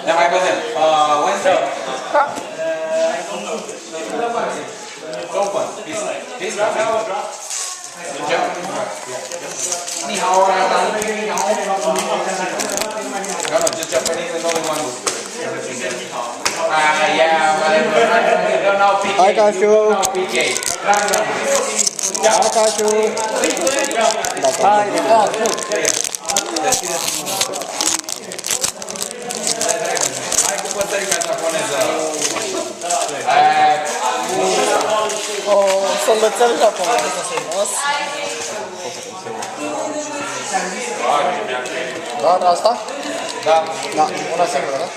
Ne mai vedem. Wednesday? Da. Open. Peace. Good job. Ni hao, ni hao. No, just Japanese and only one word. Yeah, but you don't know PK. I got you. You don't know PK. I got you. Hai, hai cu păsărica japoneză. Să învățăm japoneză. Doar asta? Da. Da. Una singură, da?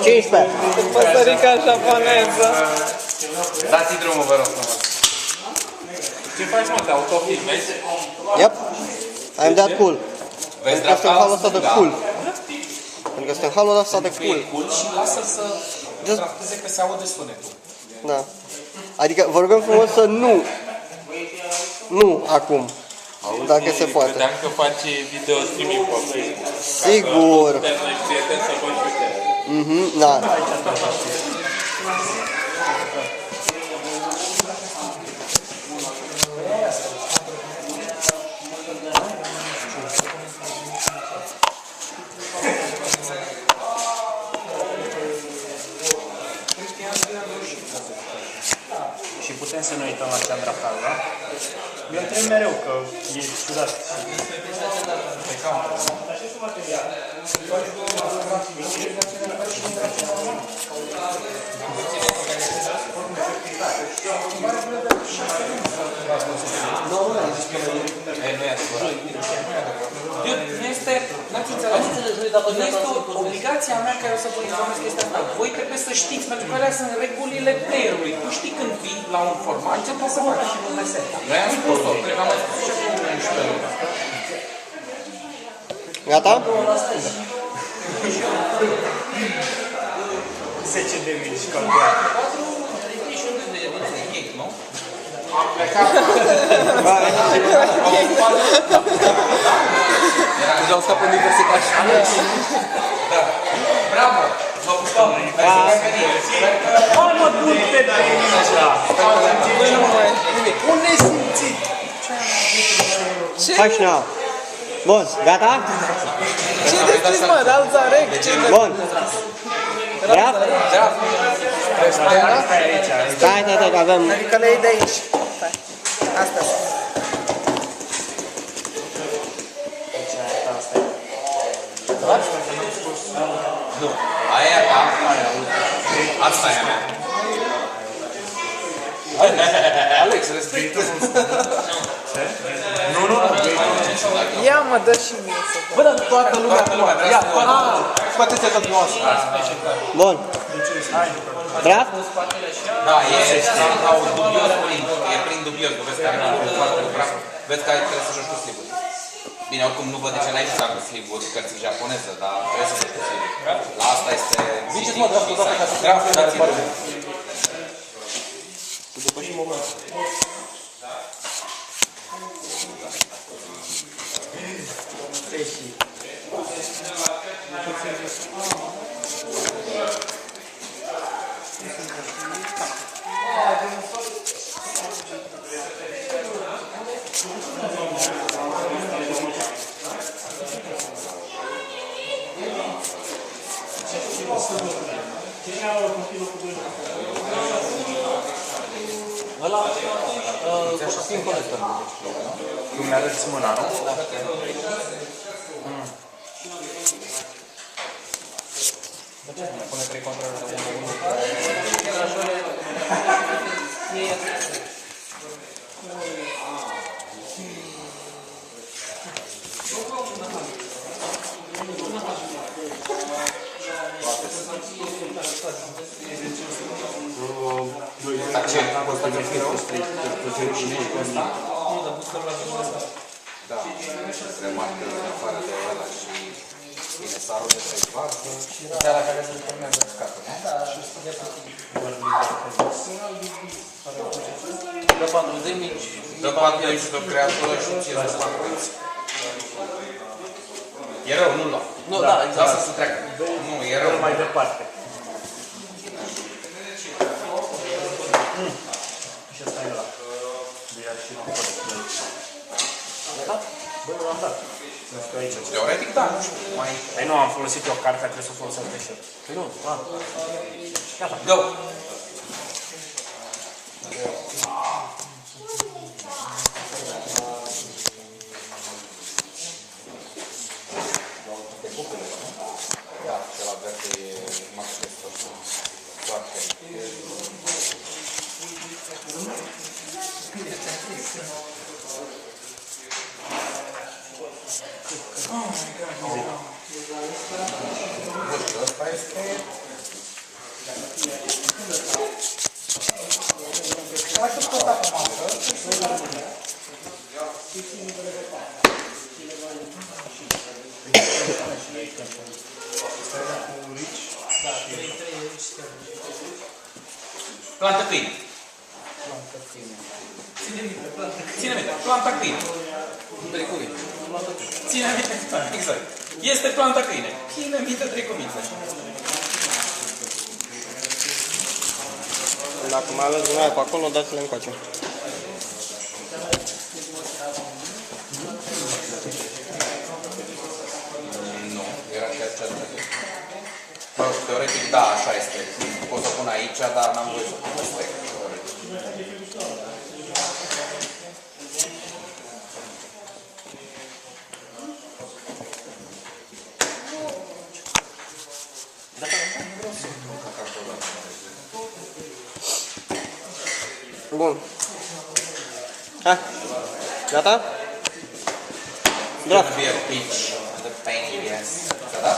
15. Păsărica japoneză. Dați drumul, vă rog frumos. Ce faci, mă? Te autofilmezi? Yep. I'm that cool. Vezi Pentru că sunt în halul ăsta de da. cool. Pentru că sunt în halul ăsta de E cool. cool și lasă-l să trateze că se aude sunetul. Da. Adică vă rugăm frumos să nu. Nu acum. Dacă se poate. Credeam că faci video streaming pe Facebook. Sigur. Putem noi prieteni să consultăm. Mhm, da. Și putem să ne uităm la Chandra Kalva. Eu întreb mereu că e ciudat. Nu este, n-ați înțeles, nu este obligația mea care o să vă informez chestia asta. Voi trebuie să știți, pentru că alea sunt regulile playerului. Tu știi când vii la un format, ce trebuie să faci și un meset. Noi am spus-o, cred că am mai spus și acum 11 luni. Gata? 10 de mii și calculat. 31 de chec, nu? Am plecat. Deja stat pe universitate. Da. Bravo! Vă pupăm! Hai mă, du-te de aici! Un nesimțit. Hai și now. Bun, gata? Ce descris, mă? Ralzarec? Bun. Brav? Stai aici. Stai, că avem... Adică le iei de aici. Stai. Asta sunt. Nu. Aia ta. Asta e a mea. Alex, respectă. Nu. Ia mă, dă și mie să dă. Bă, dar toată lumea acum. Ia, scoateți-te tot dumneavoastră. Bun. Brav? Da, e dubios plin. E plin dubios. Vezi că are un foarte praf. Vezi că trebuie să joci cu slivuri. Bine, oricum nu văd de ce n-ai jucat cu slivuri, cărți japoneză, dar trebuie să joci cu slivuri. La asta este... Ziceți, mă, draftul toată ca să... Draftul, dați-i drumul. Să depășim momentul. Ăla, folosim conector. Tu mi-arăți mâna, nu? De ce nu pune 3 controlele de 1-1. Dar ce? Costă de firul? Da, remarcă afară de ăla și bine sarul de pe varză. De la care se formează uscatul, nu? Da, și de 4 de mici. Dă 4 de mici de creatură și 5 de spacuriți. E rău, nu-l lua. Nu, da, exact. Lasă să treacă. Nu, e rău. Mai departe. Și ăsta e ăla. Deja și nu pot. Bă, l-am dat. Nu știu aici. Teoretic, da, nu știu. Mai... Păi nu, am folosit eu cartea, trebuie să o folosesc pe șer. Păi nu, gata. Go! Da, cel verde e max testosteron. Foarte. Oh my god. Nu știu, ăsta este... Mai tot tot pe masă. Planta câine. Ține minte, planta câine. Ține minte, exact. Este planta câine. Ține minte trecumiță. Dacă mai aveți dumneavoastră pe acolo, dați-le încoace. Nu, era și acea trecut. Mă rog, teoretic, da, așa este. Pot să pun aici, dar n-am voie să pun peste. Bun. Hai. Gata? Draft. Be a pitch, the pain, yes. Da?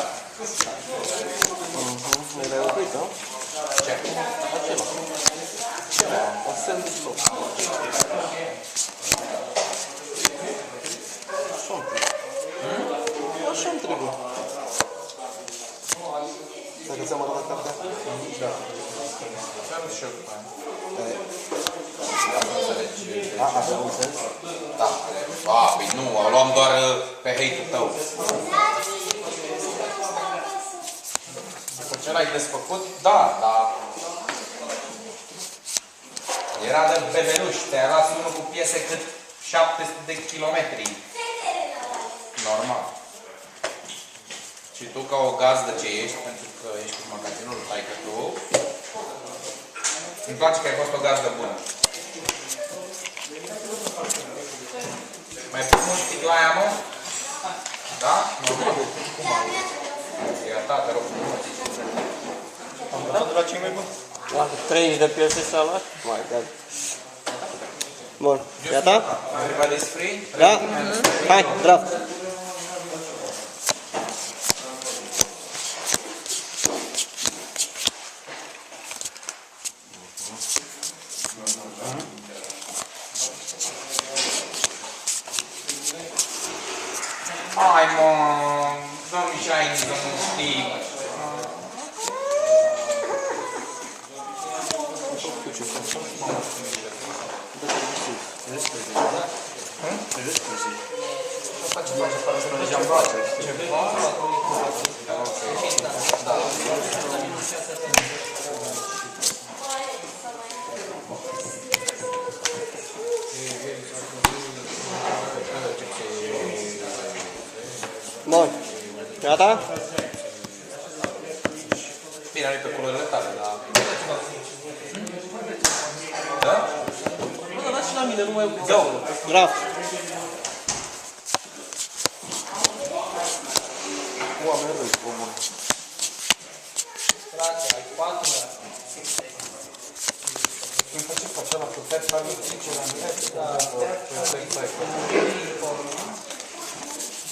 Ne le-ai oprit, nu? Ce? O semn stop. Așa-mi trebuie. Dacă ți-am arătat cartea? Da. Ce-am și eu după aia? Așa am înțeles. Da. Păi nu, o luam doar pe hate-ul tău. După ce l-ai desfăcut, da, dar... Era de bebeluș, te-ai luat unul cu piese cât 700 de kilometri. Normal. Și tu ca o gazdă ce ești, pentru că ești cu magazinul taică tu, îmi place că ai fost o gazdă bună. Mai pun un stic la aia, mă? Da? Normal. E a ta, te rog frumos. Am dat de la cei mai buni. 30 de piese s-a luat? My God. Bun. Gata? Everybody's free? Da? Hai, draft. Hai, mă, dă-mi shiny, dă-mi un stick. Asta ce face? Pare să nu deja-mi place. Ceva? Da. Bun. Gata? Bine, are pe culorile tale, dar... Da? Nu, dar dați și la mine, nu mai opriți. Go! Draft. Oameni răi, comun. Frate, ai 4 ori. Îmi face facea la putere, la mine, ce la mine?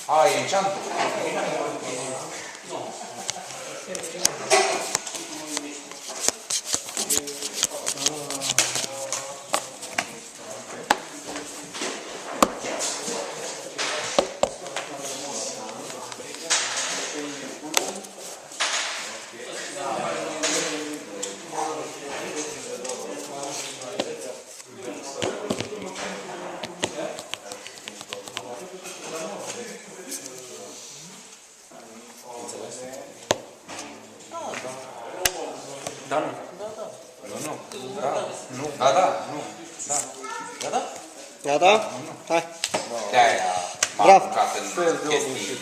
Da, e enchantul. Da, nu. Nu. Da. Nu. Da, da. Nu. Da. Da, da. Gata? Hai. De-aia m-am Bravo. apucat în chestii.